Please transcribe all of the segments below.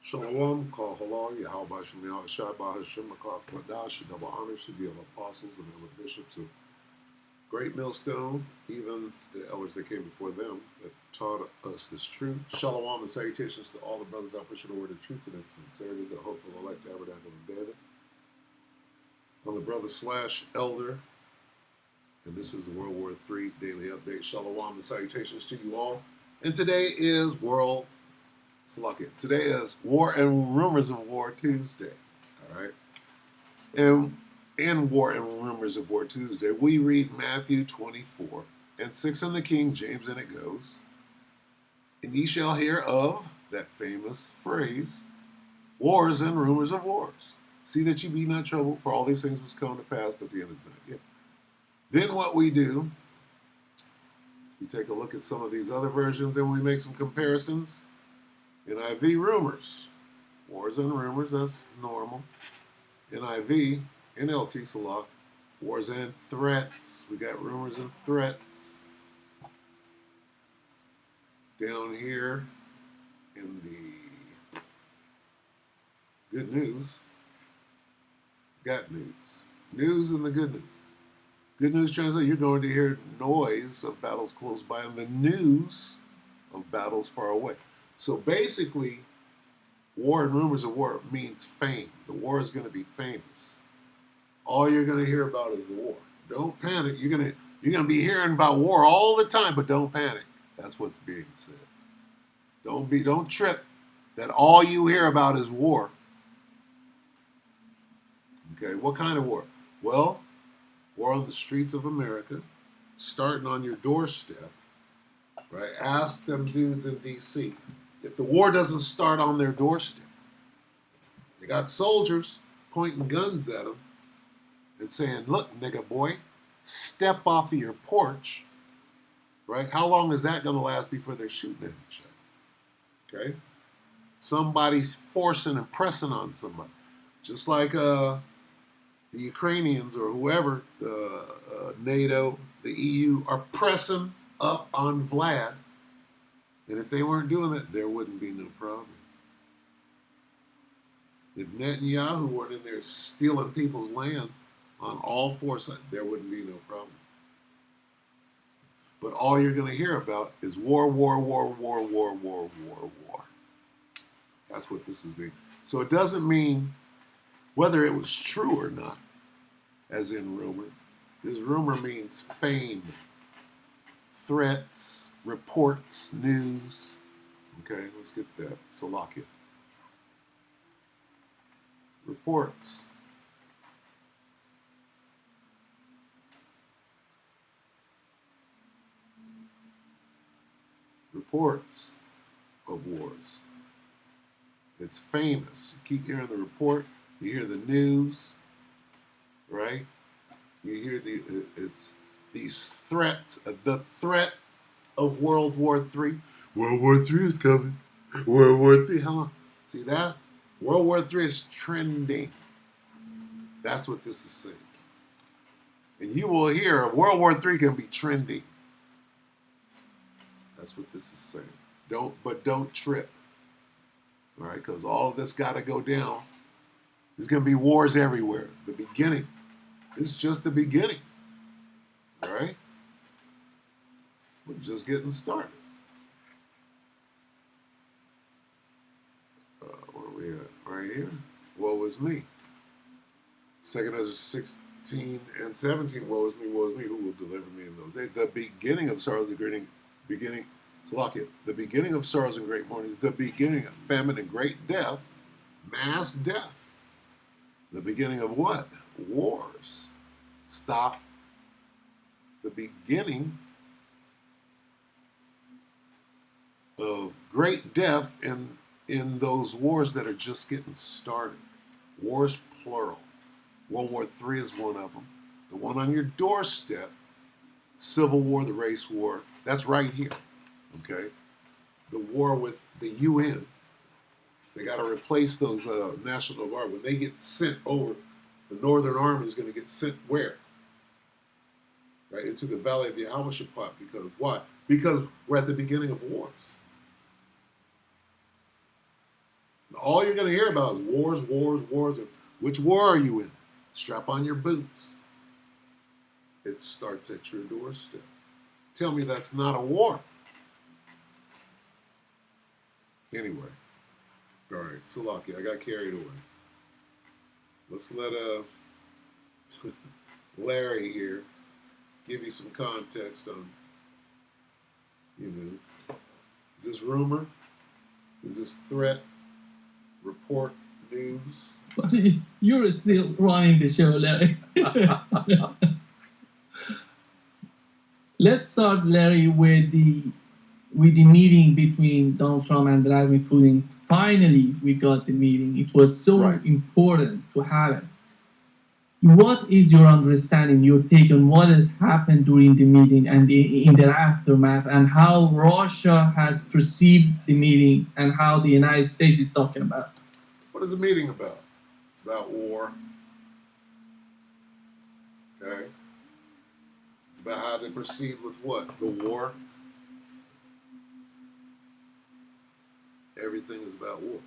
Shalom, Kal Halal, Yahweh Shem Yahweh Hashem Makar Kwadash, double honors to the apostles and the bishops of Great Millstone, even the elders that came before them that taught us this truth. Shalom and salutations to all the brothers out pushing the word of truth and in sincerity, the hopeful elect tabernacle of David. I'm the brother slash elder, and this is the World War III Daily Update. Shalom and salutations to you all. And today is Today is War and Rumors of War Tuesday. All right. And in War and Rumors of War Tuesday, we read Matthew 24 and 6 in the King James, and it goes, "And ye shall hear of," that famous phrase, "wars and rumors of wars. See that ye be not troubled, for all these things must come to pass, but the end is not yet." Then what we do, we take a look at some of these other versions and we make some comparisons. NIV rumors, wars and rumors, that's normal. NIV, NLT Salak, wars and threats. We got rumors and threats. Down here in the good news, got news. News and the good news. Good news translate, you're going to hear noise of battles close by and the news of battles far away. So basically, war and rumors of war means fame. The war is going to be famous. All you're going to hear about is the war. Don't panic. You're going to be hearing about war all the time, but don't panic. That's what's being said. Don't trip that all you hear about is war. Okay, what kind of war? Well, war on the streets of America, starting on your doorstep, right? Ask them dudes in D.C. if the war doesn't start on their doorstep. They got soldiers pointing guns at them and saying, "Look, nigga boy, step off of your porch," right? How long is that going to last before they're shooting at each other? Okay? Somebody's forcing and pressing on somebody. Just like the Ukrainians or whoever, the NATO, the EU, are pressing up on Vlad. And if they weren't doing that, there wouldn't be no problem. If Netanyahu weren't in there stealing people's land on all four sides, there wouldn't be no problem. But all you're going to hear about is war, war, war, war, war, war, war, war. That's what this is mean. So it doesn't mean whether it was true or not, as in rumor. This rumor means fame, threats, reports, news. Okay, let's get that. Salakia. Reports. Reports of wars. It's famous. You keep hearing the report, you hear the news, right? You hear it's these threats, the threat of World War III. World War III is coming. World War III, how long? See that? World War III is trending. That's what this is saying. And you will hear World War III can be trending. That's what this is saying. Don't trip. All right, because all of this got to go down. There's going to be wars everywhere. The beginning. It's just the beginning. All right? We're just getting started. Where are we at? Right here. Woe is me. 2 Ezra 16 and 17. Woe is me, who will deliver me in those days. The beginning of sorrows and great beginning. Salakia. The beginning of sorrows and great mourning. The beginning of famine and great death. Mass death. The beginning of what? Wars. Stop. The beginning of great death in those wars that are just getting started. Wars plural. World War III is one of them. The one on your doorstep, Civil War, the race war, that's right here. Okay? The war with the UN. They got to replace those National Guard. When they get sent over, the Northern Army is going to get sent where? Right? Into the Valley of the Yehoshaphat. Because what? Because we're at the beginning of wars. all you're going to hear about is wars, wars, wars. Which war are you in? Strap on your boots. It starts at your doorstep. Tell me that's not a war. Anyway, all right, Salaki, I got carried away. Let's let Larry here give you some context on, is this rumor? Is this threat, report, news? But you're still running the show, Larry. Let's start, Larry, with the meeting between Donald Trump and Vladimir Putin. Finally, we got the meeting. It was so important to have it. What is your understanding, your take on what has happened during the meeting and in the aftermath, and how Russia has perceived the meeting and how the United States is talking about it? What is the meeting about? It's about war. Okay? It's about how they proceed with what? The war. Everything is about war.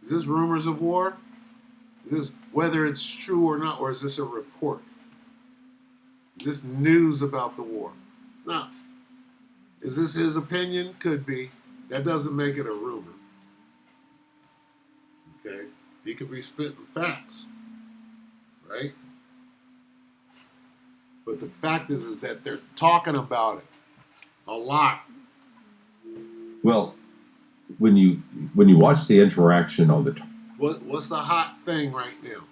Is this rumors of war? Is this whether it's true or not, or is this a report? Is this news about the war? No. Is this his opinion? Could be. That doesn't make it a rumor. Okay? He could be spitting facts. Right? But the fact is that they're talking about it a lot. Well, when you watch the interaction on the what's the hot thing right now?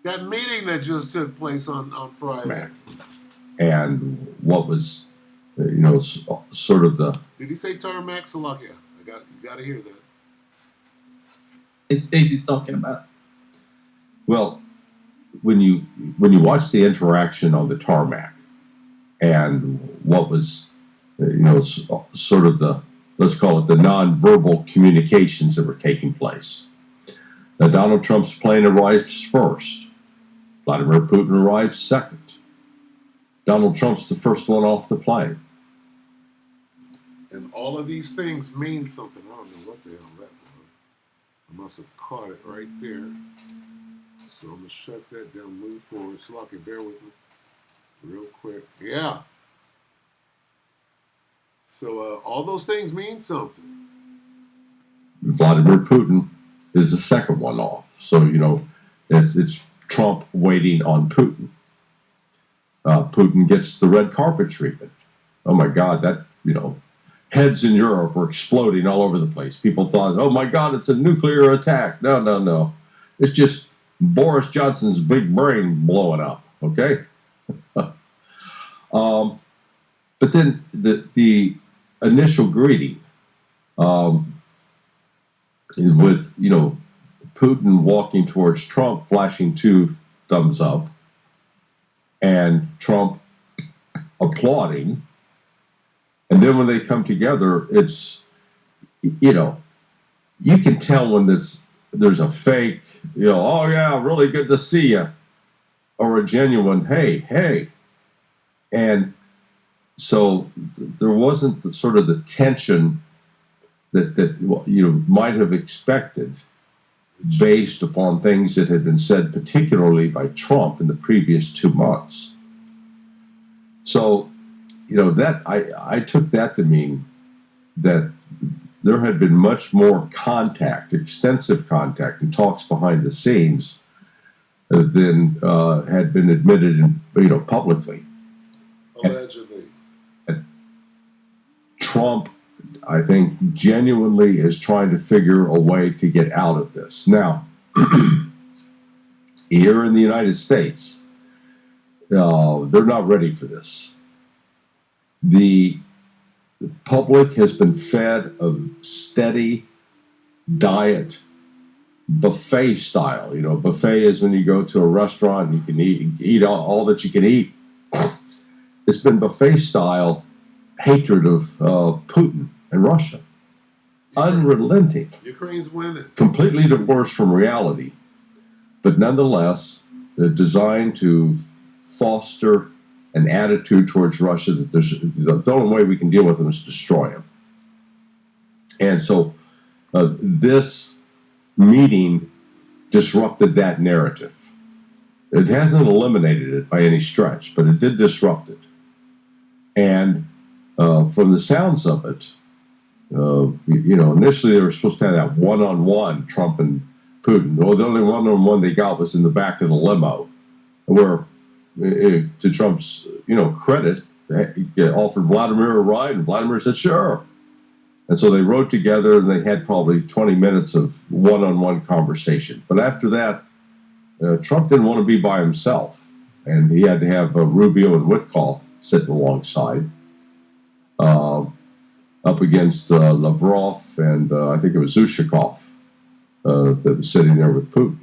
That meeting that just took place on Friday. And what was, sort of the. Did he say tarmac? Salakia. You got to hear that. It's Stacey's talking about. Well, when you watch the interaction on the tarmac, and what was, sort of the, let's call it the nonverbal communications that were taking place. Now, Donald Trump's plane arrives first. Vladimir Putin arrives second. Donald Trump's the first one off the plane. And all of these things mean something. I don't know what the hell that was. I must have caught it right there. So I'm going to shut that down, move forward. Slocky, bear with me real quick. Yeah. So all those things mean something. Vladimir Putin is the second one off. So, it's Trump waiting on Putin. Putin gets the red carpet treatment. Oh my God, that, heads in Europe were exploding all over the place. People thought, oh my God, it's a nuclear attack. No. It's just Boris Johnson's big brain blowing up, okay? But then the initial greeting with, Putin walking towards Trump, flashing 2 thumbs up, and Trump applauding. And then when they come together, it's, you can tell when there's a fake, oh yeah, really good to see you, or a genuine, hey. And so there wasn't the sort of the tension that you might have expected based upon things that had been said, particularly by Trump in the previous 2 months. So, that I took that to mean that there had been much more contact, extensive contact, and talks behind the scenes than had been admitted, publicly. Allegedly. And Trump, I think, genuinely is trying to figure a way to get out of this. Now, here in the United States, they're not ready for this. The public has been fed a steady diet, buffet style. Buffet is when you go to a restaurant and you can eat all that you can eat. It's been buffet style hatred of Putin and Russia. Unrelenting. Ukraine's winning. Completely divorced from reality. But nonetheless, they're designed to foster an attitude towards Russia that the only way we can deal with them is destroy them. And so this meeting disrupted that narrative. It hasn't eliminated it by any stretch, but it did disrupt it. And from the sounds of it, initially they were supposed to have that one-on-one, Trump and Putin. Well, the only one-on-one they got was in the back of the limo, where, to Trump's, credit, he offered Vladimir a ride, and Vladimir said, sure. And so they rode together, and they had probably 20 minutes of one-on-one conversation. But after that, Trump didn't want to be by himself, and he had to have Rubio and Witkoff sitting alongside, up against Lavrov and I think it was Ushakov that was sitting there with Putin.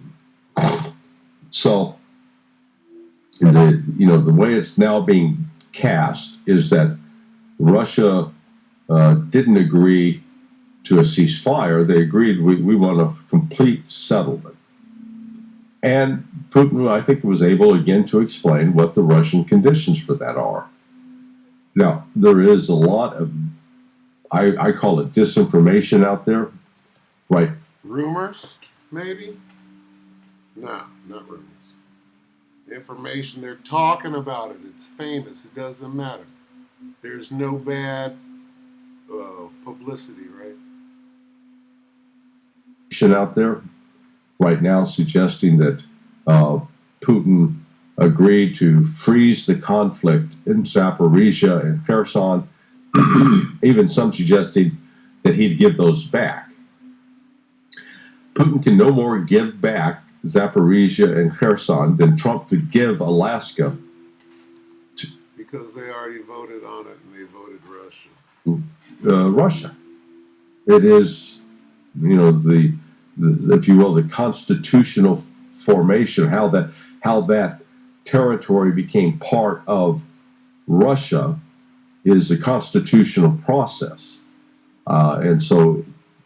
So, the way it's now being cast is that Russia didn't agree to a ceasefire. They agreed we want a complete settlement. And Putin, I think, was able again to explain what the Russian conditions for that are. Now, there is a lot of, I call it disinformation out there, right? Rumors, maybe? No, not rumors. Information, they're talking about it. It's famous. It doesn't matter. There's no bad publicity, right? Out there right now suggesting that Putin agreed to freeze the conflict in Zaporizhia and Kherson, even some suggesting that he'd give those back. Putin can no more give back Zaporizhia and Kherson than Trump could give Alaska. Because they already voted on it and they voted Russia. Russia. It is, the if you will, the constitutional formation, how that territory became part of Russia is a constitutional process. And so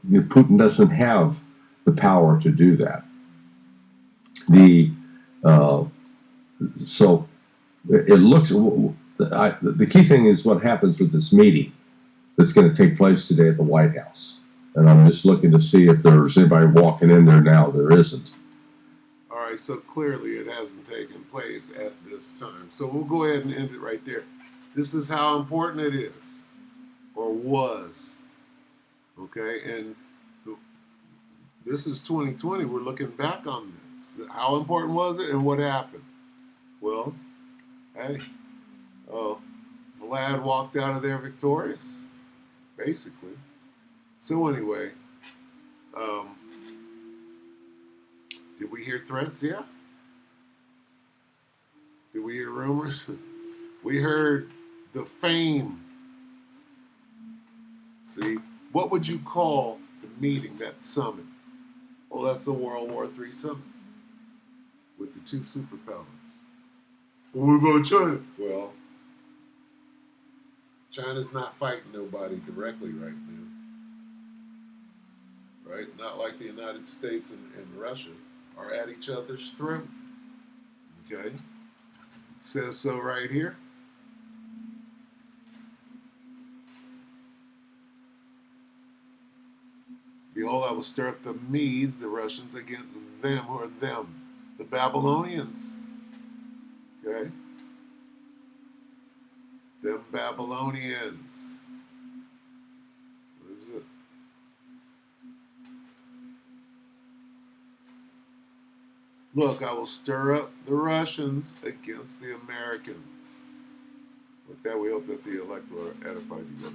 Putin doesn't have the power to do that. So it looks, the key thing is what happens with this meeting that's going to take place today at the White House. And I'm just looking to see if there's anybody walking in there now. There isn't. All right, so clearly it hasn't taken place at this time. So we'll go ahead and end it right there. This is how important it is, or was. Okay, and this is 2020. We're looking back on this. How important was it, and what happened? Well, hey, Vlad walked out of there victorious, basically. So anyway, did we hear threats? Yeah. Did we hear rumors? We heard the fame. See, what would you call the meeting, that summit? Well, that's the World War III summit with the two superpowers. What about China? Well, China's not fighting nobody directly right now. Right? Not like the United States and Russia are at each other's throat. Okay? Says so right here. Behold, I will stir up the Medes, the Russians, against them. Who are them? The Babylonians. Okay? Them Babylonians. What is it? Look, I will stir up the Russians against the Americans. With that, we hope that the elect will edify you.